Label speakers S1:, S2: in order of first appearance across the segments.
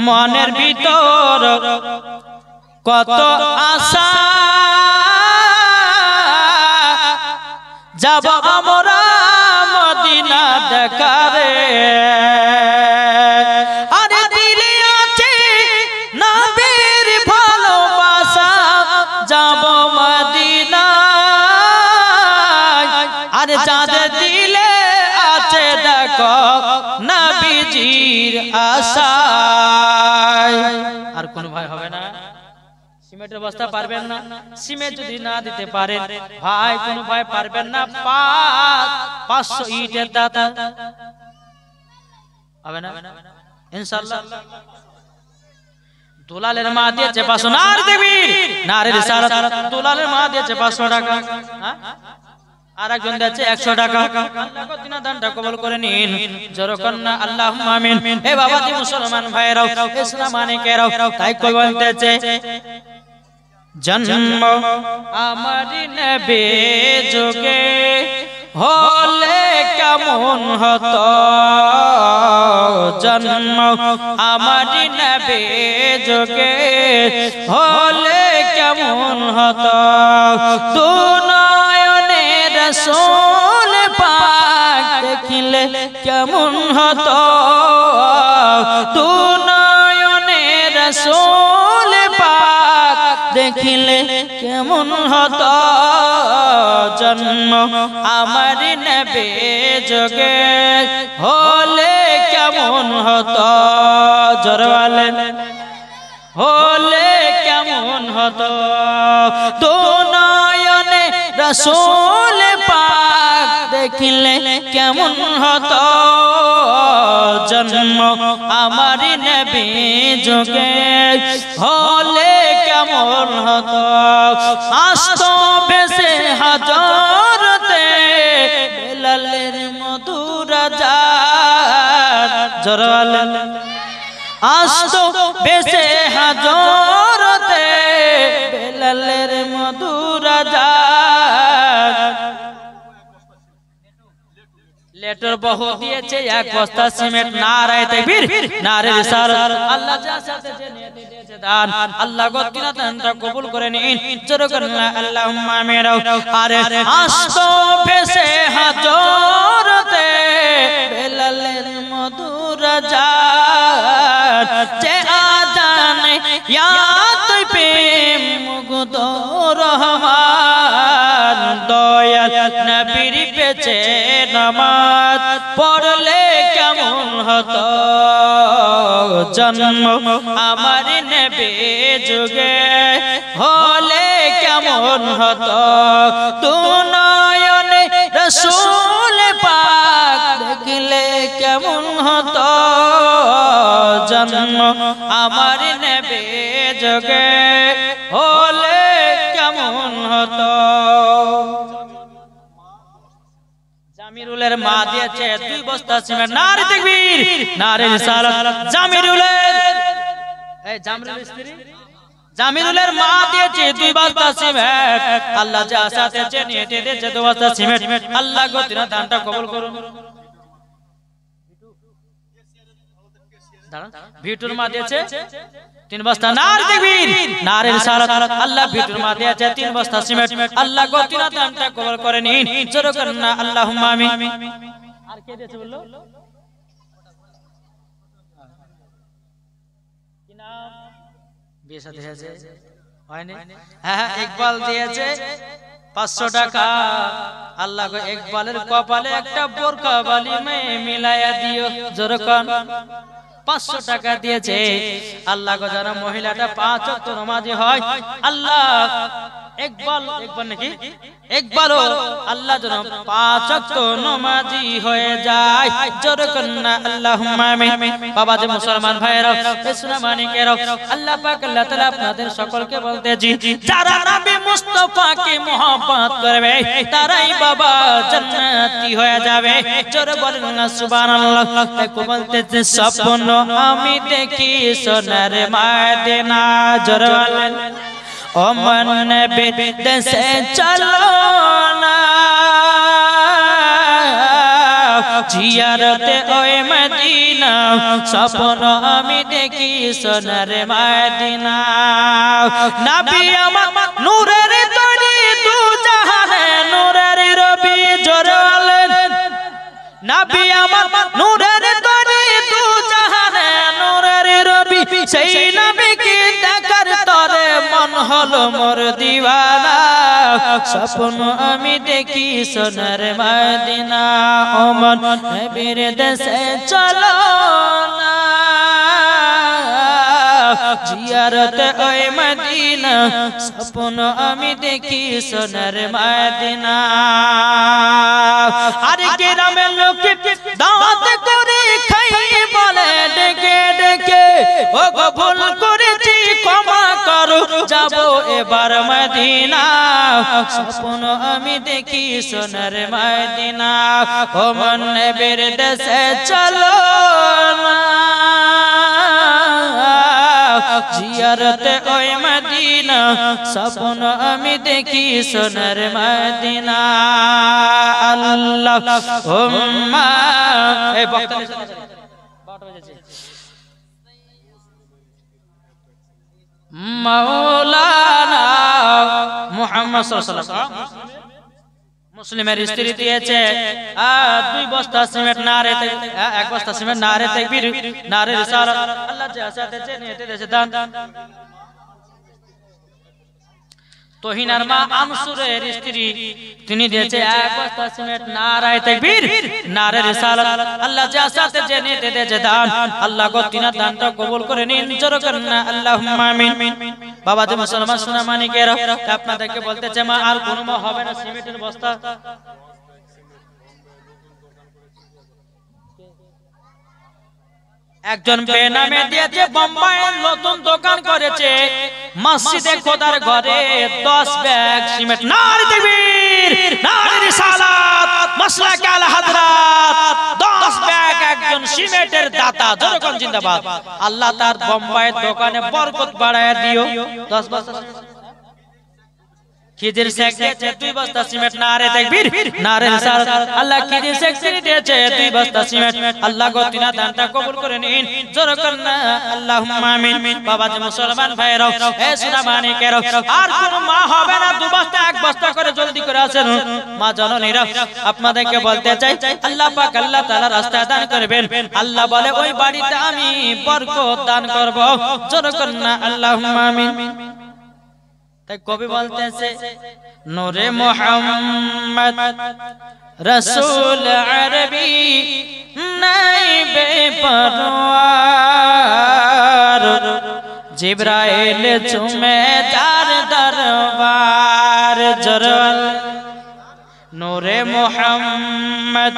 S1: মনের ভিতর কত আশা যাব আমরা মদিনা দেখারে আরে দিলে আছে নবীর ভালোবাসা যাব মদিনা আরে যাদের দিলে আছে দেখো নবীজির আশা আর কোন ভাই হবে না সিমেন্টের বস্তা পারবেন না সিমেন্ট যদি না দিতে পারেন ভাই কোন ভাই পারবেন না 500 ইটের দাতা হবে না ইনশাআল্লাহ দুলালের মা দিয়েছে 500 নার দেবী নারের রিসালাত দুলালের মা দিয়েছে 500 টাকা হ্যাঁ আর একজন দিয়েছে 100 টাকা আল্লাহ কো দিনা দানটা কবুল করে নিন জোরে কন্না আল্লাহুম্মা আমিন হে বাবাজি মুসলমান ভাইরাও ইসলাম মানিকেরাও তাই কই বলতেছে জন্ম আমার নবী যুগে হলে কেমন হতো জন্ম আমার নবী যুগে হলে কেমন হতো দু নয়নে রাসূল পাক দেখিলে কেমন হতো দু নয়নে রাসূল পাক দেখিলে কেমন হতো জন্ম আমার নবী যুগে হলে কেমন হতো জোরে বলেন হলে কেমন হতো দু নয়নে রাসূল পাক দেখিলে কেমন হতো জন্ম আমার নবী যুগে হলে কেমন হতো আসতো বেশে হাজরতে বেলালের মধুর আযান জোরে বলেন আসতো বেশে হাজরতে বেলালের মধুর আযান লেটার বহু দিয়েছে এক বস্তা সিমেন্ট নারায়ে তাকবীর নারায়ে রিসালাত আল্লাহ যা সাথে জেনে দিয়েছে দান আল্লাহ গো দিনা দানটা কবুল করে নিন জোরে করেন আল্লাহুম্মা আমিন আরে আসতো বেশে হাজরতে বেলালের মধুর আযান যে আযানে ইয়াত প্রেম মুগ্ধ রহমান দয়াল নবীর পেছে নামাজ পড়লে কেমন হতো জন্ম আমার নবী যুগে হলে কেমন হতো দু নয়নে রাসূল পাক দেখলে কেমন হতো জন্ম আমার নবী যুগে হলে কেমন হতো জামিরুলের মা দিয়েছে 2 বস্তা সিমেন্ট নারে তাকবীর নারে রিসালাত জামিরুলের এই জামিরুলের স্ত্রী জামিরুলের মা দিয়েছে 2 বস্তা সিমেন্ট আল্লাহ যা সাথে জেনে দিয়েছে 2 বস্তা সিমেন্ট আল্লাহ গো দিনা দানটা কবুল করুন ভিটুর মা দিয়েছে 3 বস্তা নারে তাকবীর নারে রিসালাত আল্লাহ ভিটুর মা দিয়েছে 3 বস্তা সিমেন্ট আল্লাহ গো দিনা দানটা কবুল করে নিন জোরে করেন না আল্লাহুম্মা আমিন আর কে দিয়েছে বললো কি নাম বিয়ে সাথে হয়েছে হয়নি হ্যাঁ ইকবাল দিয়েছে 500 টাকা আল্লাহ গো ইকবালের কপালে একটা বোরকা বালি মিলায়া দিও জোরে কোন 500 টাকা দিয়েছে আল্লাহ গো যারা মহিলাটা 5 ওয়াক্ত নামাজি হয় আল্লাহ ইকবাল নাকি ইকবালও আল্লাহ যেন 5 ওয়াক্ত নামাজি হয়ে যায় জোরে কন্না আল্লাহুম্মা আমিন বাবাজি মুসলমান ভাইরা ইসলাম মানিকেরা আল্লাহ পাক আল্লাহ তাআলা আপনাদের সকলকে বলতেছি যারা নবী মুস্তাফাকে mohabbat করবে তারাই বাবা জান্নাতি হয়ে যাবে জোরে বলেন না সুবহানাল্লাহ তাই বলতেছে স্বপ্ন আমি দেখি সোনার মদিনা জোরে বলেন ও মন নবী দেশে চলো না জিয়ারতে ওই মদিনা স্বপ্ন আমি দেখি সোনার মদিনা নবী আমার নূরের তৈরি দু জাহানে নূরের রবি জোরে বলেন নবী আমার নূরের তৈরি দু জাহানে নূরের রবি সেই নবীকে দেখার তরে মন হলো মোর দিওয়ানা স্বপ্ন আমি দেখি সোনার মদিনা ও মন নবীর দেশে চলো না জিয়ারতে ওই মদিনা স্বপ্ন আমি দেখি সোনার মদিনা আরে গ্রামের লোক দাওয়াত করে খাই বলে ডেকে ডেকে ও গো ভুল করেছি ক্ষমা করো যাব এবার মদিনা স্বপ্ন আমি দেখি সোনার মদিনা ও মন নবীর দেশে চলো না জিয়ারতে ওই মদিনা স্বপ্ন আমি দেখি সোনার মদিনা আল্লাহুম্মা এই বক্তা মাওলানা মুহাম্মদ সাল্লাল্লাহু আলাইহি ওয়াসাল্লাম মুসলিমের স্ত্রী দিয়েছে 2 বস্তা সিমেন্ট নারে এক বস্তা সিমেন্ট নারে তাকবীর নারে রিসালাত আল্লাহ জাসাতে জেনেতে দেশে দান তোহিনার মা আনসুরের স্ত্রী তিনি দিয়েছে এক বস্তা সিমেন্ট নারে তাকবীর নারে রিসালাত আল্লাহ জাসাতে জেনেতে দেশে দান আল্লাহ গো তিনার দানটা কবুল করে নিন জোরে করেন না আল্লাহুম্মা আমিন বাবা যে মুসলমান সোনা মানিকেরা আপনাদেরকে বলতে চাই মা আর কোনো মা হবে না সিমেন্টের বস্তা একজন বেনামে দিয়েছে বোম্বাইয়ে নতুন দোকান করেছে মসজিদে খোদার ঘরে 10 ব্যাগ সিমেন্ট নারে তাকবীর নারে রিসালাত মাসলাকে আল হযরত 10 ব্যাগ একজন সিমেন্টের দাতা জোরকন জিন্দাবাদ আল্লাহ তার বোম্বাইয়ের দোকানে বরকত বাড়ায় দিও 10 বস্তা খিজির শেখ দিয়েছে 2 বস্তা সিমেন্ট নারে তাকবীর নারে রিসালাত আল্লাহ খিজির শেখ দিয়েছে 2 বস্তা সিমেন্ট আল্লাহ গো তিনা দানটা কবুল করে নিন জোরে করেন না আল্লাহুম্মা আমিন বাবা যে মুসলমান ভাইরা এ সোনা মানিকেরা আর কোন মা হবে না 2 বস্তা 1 বস্তা করে জলদি করে আসেন মা জননীরা আপনাদেরকে বলতে চাই আল্লাহ পাক আল্লাহ তাআলা রাস্তা দান করবেন আল্লাহ বলে ওই বাড়িতে আমি বরকত দান করব জোরে করেন না আল্লাহুম্মা আমিন তাই কবি বলতেছে নূরে মুহাম্মদ রাসূল আরবি নাইবে পরওয়ার জিবরাইল চুমে যার দরবার জরওয়াল নূরে মুহাম্মদ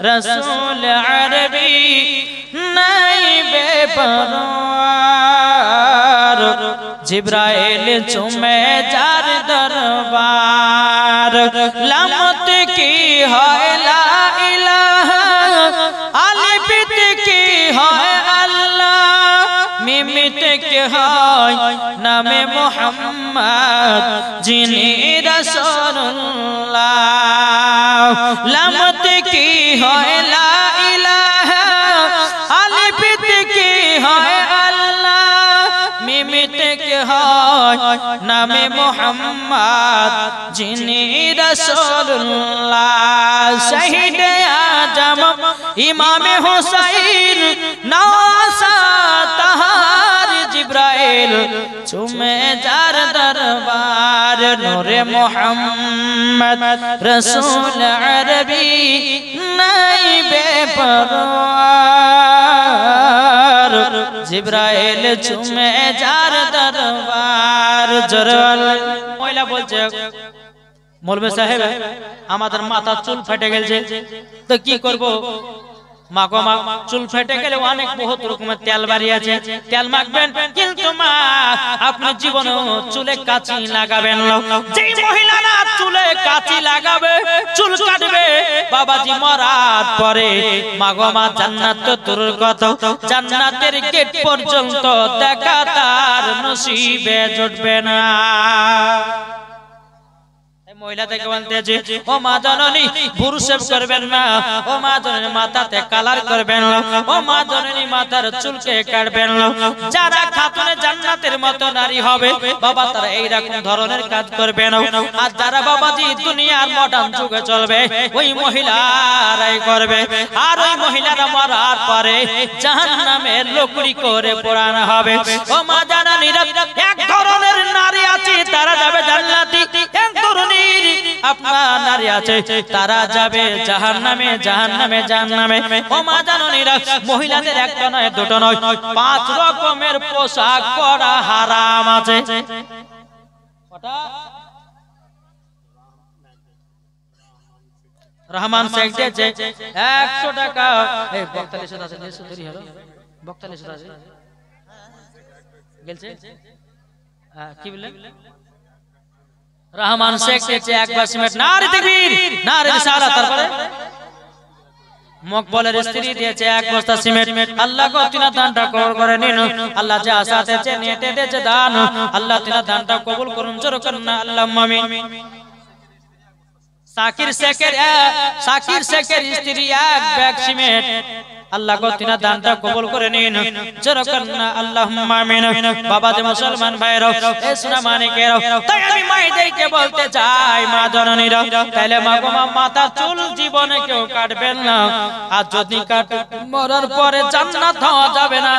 S1: রাসূল আরবি নাইবে পরওয়ার জিবরাইল চুমে যার দরবার লামত কি হয় লা ইলাহা আলিফ কি হয় আল্লাহ মিমিত কি হয় নামে মুহাম্মদ যিনি রাসূলুল্লাহ লামত কি হয় লা ইলাহা আলিফ কি হয় নামে মুহাম্মদ যিনি রাসূলুল্লাহ শহীদ আজম ইমামে হুসাইন নওয়াসা তাহার জিবরাইল চুমে যার দরবার নূরে মুহাম্মদ রাসূল আরবি নাইবে পরওয়ার জিবরাইল চুমে যার দরবার জরওয়াল মহিলা বলছে মৌলভী সাহেব আমাদের মাথার চুল ফেটে গেছে তো কি করব মা গো মা চুল ফেটে গেলে অনেক বহুত রকমের তেল বাড়ি আছে তেল মাখবেন কিন্তু মা আপনি জীবনে চুলে কাঁচি লাগাবেন না যেই মহিলারা চুলে কাঁচি লাগাবে চুল কাটবে বাবাজি মরার পরে মা গো মা জান্নাত তো দূরের কথা জান্নাতের গেট পর্যন্ত দেখা তার নসিবে জুটবে না মহিলা থেকে বলতেছে ও মা জননী ভুরু শেভ করবেন না, ও মা জননী মাথাতে কালার করবেন না, ও মা জননী মাথার চুলকে কাটবেন না। যারা খাতুনে জান্নাতের মতো নারী হবে বাবা তারা এই রকম ধরনের কাজ করবে না। আর যারা বাবাজি দুনিয়ার মডার্ন যুগে চলবে ওই মহিলারাই করবে। আর ওই মহিলারা মরার পরে জাহান্নামে লকড়ি করে পোড়ানো হবে। ও মা জানানীরা এক ধরনের নারী আছে তারা যাবে জান্নাতি, এক ধরনের আপনার নারী আছে তারা যাবে জাহান্নামে জাহান্নামে জাহান্নামে। ও মা জানানীরা মহিলাদের একটা নয় দুটো নয় 5 রকমের পোশাক পরা হারাম আছে। কটা? রহমান শেখ দিয়েছে 100 টাকা। এই বক্তা লিস্ট আছে, লিস্ট দেরি হলো, বক্তা লিস্ট আছে গেলছে কি বললেন? রহমান শেখ দিয়েছে 1 মিনিট। নারে তাকবীর, নারে রিসালাত। তারপরে মকবলের স্ত্রী দিয়েছে 1 বস্তা সিমেন্ট। আল্লাহ গো তিনা দানটা কবুল করে নিন। আল্লাহ যা আশাতে চেয়ে নিতে দিয়েছে দান, আল্লাহ তিনা দানটা কবুল করুন, জোরে করুন না আল্লাহুম্মা আমিন। সাকির শেখের স্ত্রী 1 ব্যাগ সিমেন্ট। আল্লাহ গো তিনা দানটা কবুল করে নিন, জোরে করুন না আল্লাহুম্মা আমিন। বাবা যে মুসলমান ভাইরা এ সোনা মানিকেরা, তাই আমি মায়েদেরকে বলতে চাই মা জননীরা তাহলে মা গো মা মাথার চুল জীবনে কেউ কাটবেন না। আর যদি মরার পরে জান্নাত হওয়া যাবে না,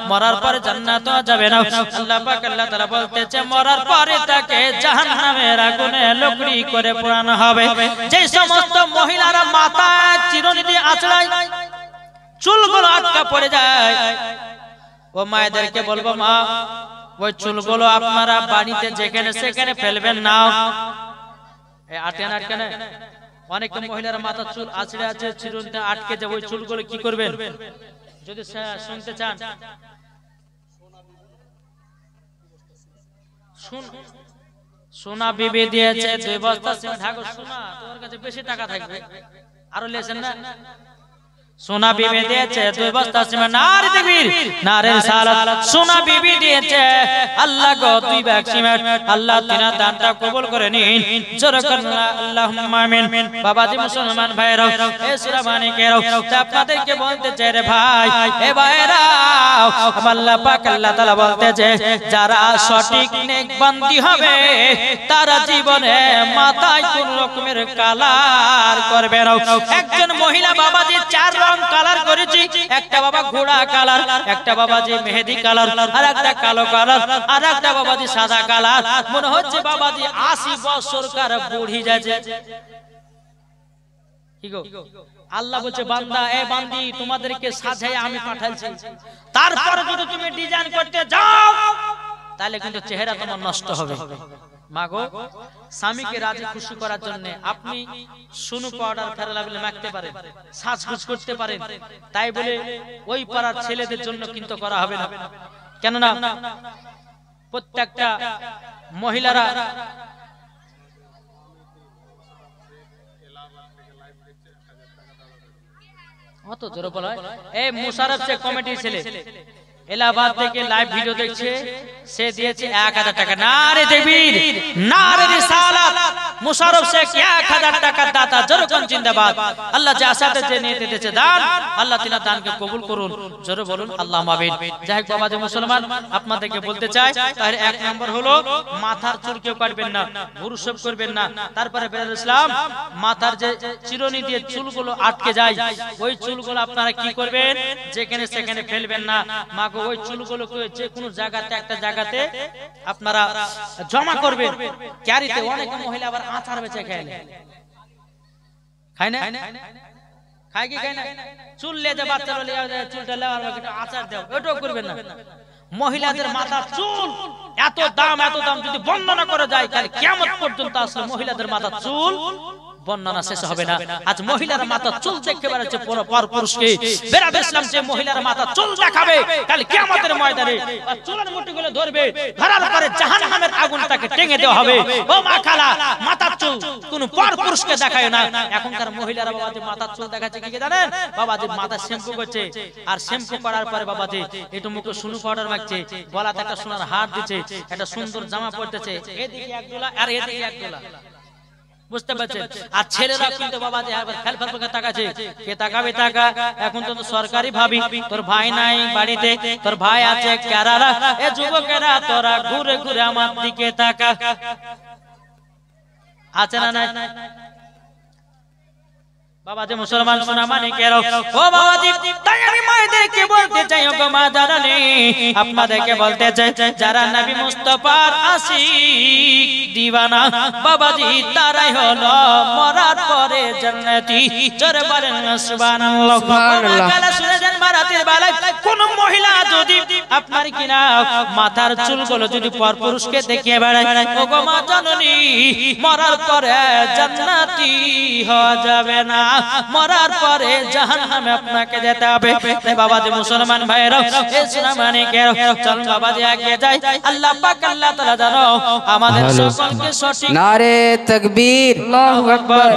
S1: মরার পরে জান্নাত হওয়া যাবে না। আল্লাহ পাক আল্লাহ তাআলা বলতেছে মরার পরে তাকে জাহান্নামের আগুনে লকড়ি করে পোড়ানো হবে। যে সমস্ত মহিলারা মাথায় চিরুনি দিয়ে আঁচড়ায় চুলগুলো আটকা পড়ে যায়, ও মায়েদেরকে বলবো মা ওই চুলগুলো আপনারা বাড়িতে যেখানে সেখানে ফেলবেন না। আটকে অনেক মহিলারা মাথার চুল আছড়ে আছে চিরুনিতে আটকে যাবে, ওই চুলগুলো কি করবেন যদি শুনতে চান? সোনা বিবি দিয়েছে 2 বস্তা সিমেন্ট। থাকো সোনা, তোমার কাছে বেশি টাকা থাকবে, আরো লেছেন না। সোনা বিবি দিয়েছে 2 বস্তা সিমেন্ট। নারে তাকবীর, নারে রিসালাত। সোনা বিবি দিয়েছে আল্লাহ গো 2 ব্যাগ সিমেন্ট। আল্লাহ তিনা দানটা কবুল করে নিন, জোরে করুন আল্লাহুম্মা আমিন। বাবাজি মুসলমান ভাইরা এ সোনা মানিকেরা, আপনাদেরকে বলতে চাই রে ভাই এ ভাইরা আল্লাহ পাক আল্লাহ তাআলা বলতেছে যারা সঠিক নেকবান্দি হবে তারা জীবনে মাথায় কোন রকমের কালার করবে না। একজন মহিলা বাবাজি 4 রং কালার করেছি, একটা বাবা ঘোড়া কালার, একটা বাবাজি মেহেদি কালার, আর একটা কালো কালার, আর একটা বাবাজি সাদা কালার। মনে হচ্ছে বাবাজি 80 বছরকার বুড়ি যাচ্ছে। কি গো আল্লাহ বলছে বান্দা এ বান্দি তোমাদেরকে সাজায় আমি পাঠাইছি, তারপর যদি তুমি ডিজাইন করতে যাও তাহলে কিন্তু চেহারা তোমার নষ্ট হবে। মাগো স্বামীকে রাজি খুশি করার জন্য আপনি সুনু পাউডার ফেরা লাগলে মাখতে পারেন, সাজগুজ করতে পারেন, তাই বলে ওই পাড়ার ছেলেদের জন্য কিন্তু করা হবে না। কেননা প্রত্যেকটা মহিলারা অত জোরে বলা এই মুশারফ সে কমিটি ছেলে এলাহাবাদ থেকে লাইভ ভিডিও দেখছে, সে দিয়েছে 1000 টাকা। নারে তাকবীর, নারে রিসালাত। মুশারফ শেখ 1000 টাকা দাতা, জোরে কোন জিন্দাবাদ। আল্লাহ যে আশাতে যে নিয়ে দিতেছে দান, আল্লাহ তিনা দানকে কবুল করুন, জোরে বলুন আল্লাহুম্মা আমিন। যাই হোক বাবা যে মুসলমান আপনাদেরকে বলতে চাই তাহলে 1 নম্বর হলো মাথার চুল কেউ কাটবেন না, ভুরু শেভ করবেন না। তারপরে বেরাল ইসলাম মাথার যে চিরুনি দিয়ে চুলগুলো আটকে যায় ওই চুলগুলো আপনারা কি করবেন যেখানে সেখানে ফেলবেন না। মাগো ওই চুলগুলোকে যে কোনো জায়গাতে একটা জায়গাতে আপনারা জমা করবেন ক্যারিতে। অনেক মহিলা আবার আচার বেচে খায় না, খায় না, খায় কি খায় না? চুল লেজে বাচ্চা চুলটা লেওয়ার আচার দেও, ওটাও করবেন না। মহিলাদের মাথার চুল এত দাম যদি বর্ণনা করা যায় তাহলে কিয়ামত পর্যন্ত আসলে মহিলাদের মাথার চুল বর্ণনা শেষ হবে না। আজ মহিলার মাথা চুল দেখতে পারছে পর পুরুষকে বেরাদ ইসলাম যে মহিলার মাথা চুল দেখাবে কাল কিয়ামতের ময়দানে আর চুলের মুঠিগুলো ধরবে, ধরার পরে জাহান্নামের আগুন তাকে টেঙে দেওয়া হবে। ও মা খালা মাথার চুল কোন পর পুরুষকে দেখায় না। এখনকার মহিলারা বাবাজি মাথার চুল দেখাচ্ছে কি জানেন? বাবাজি মাথা শ্যাম্পু করছে, আর শ্যাম্পু করার পরে বাবাজি একটু মুখে সুনু পাউডার মাখছে, গলাতে একটা সোনার হার দিচ্ছে, একটা সুন্দর জামা পরতেছে, এদিকে এক দোলা আর এদিকে এক দোলা। বুঝতে পারছেন? আর ছেলেরা কিন্তু বাবা যে খেল ফেল তাকাচ্ছে, কে তাকাবে টাকা? এখন তো সরকারি ভাবি, তোর ভাই নাই বাড়িতে, তোর ভাই আছে কেরালা, এ যুবকেরা তোরা ঘুরে ঘুরে আমার দিকে তাকা। আছে না নাই? বাবাজি মুসলমান সোনা মানিকের, ও বাবাজি, তাই আমি মায়েদেরকে বলতে চাই, ও গো মা জানানি, আপনাদেরকে বলতে চাই, যারা নবী মুস্তাফার আশিক দিওয়ানা বাবাজি, তারাই হলো মরার পরে জান্নাতি। জোরে বলেন সুবহানাল্লাহ। সুবহানাল্লাহ। শুনেছেন রাতের বেলায় কোন মহিলা যদি আপনার কিনা মাথার চুলগুলো যদি পরপুরুষকে দেখিয়ে বেড়ায়, ও গো মা জানানি, মরার পরে জান্নাতি হওয়া যাবে না, মরার পরে জাহান্নামে আপনাকে যেতে হবে। তাই বাবাজি মুসলমান ভাইরা, এই সোনা মানিকের, চল বাবাজি আগে যাই। আল্লাহ পাক আল্লাহ তাআলা জানো আমাদের সকলকে সঠিক
S2: নারে তাকবীর, আল্লাহু আকবার।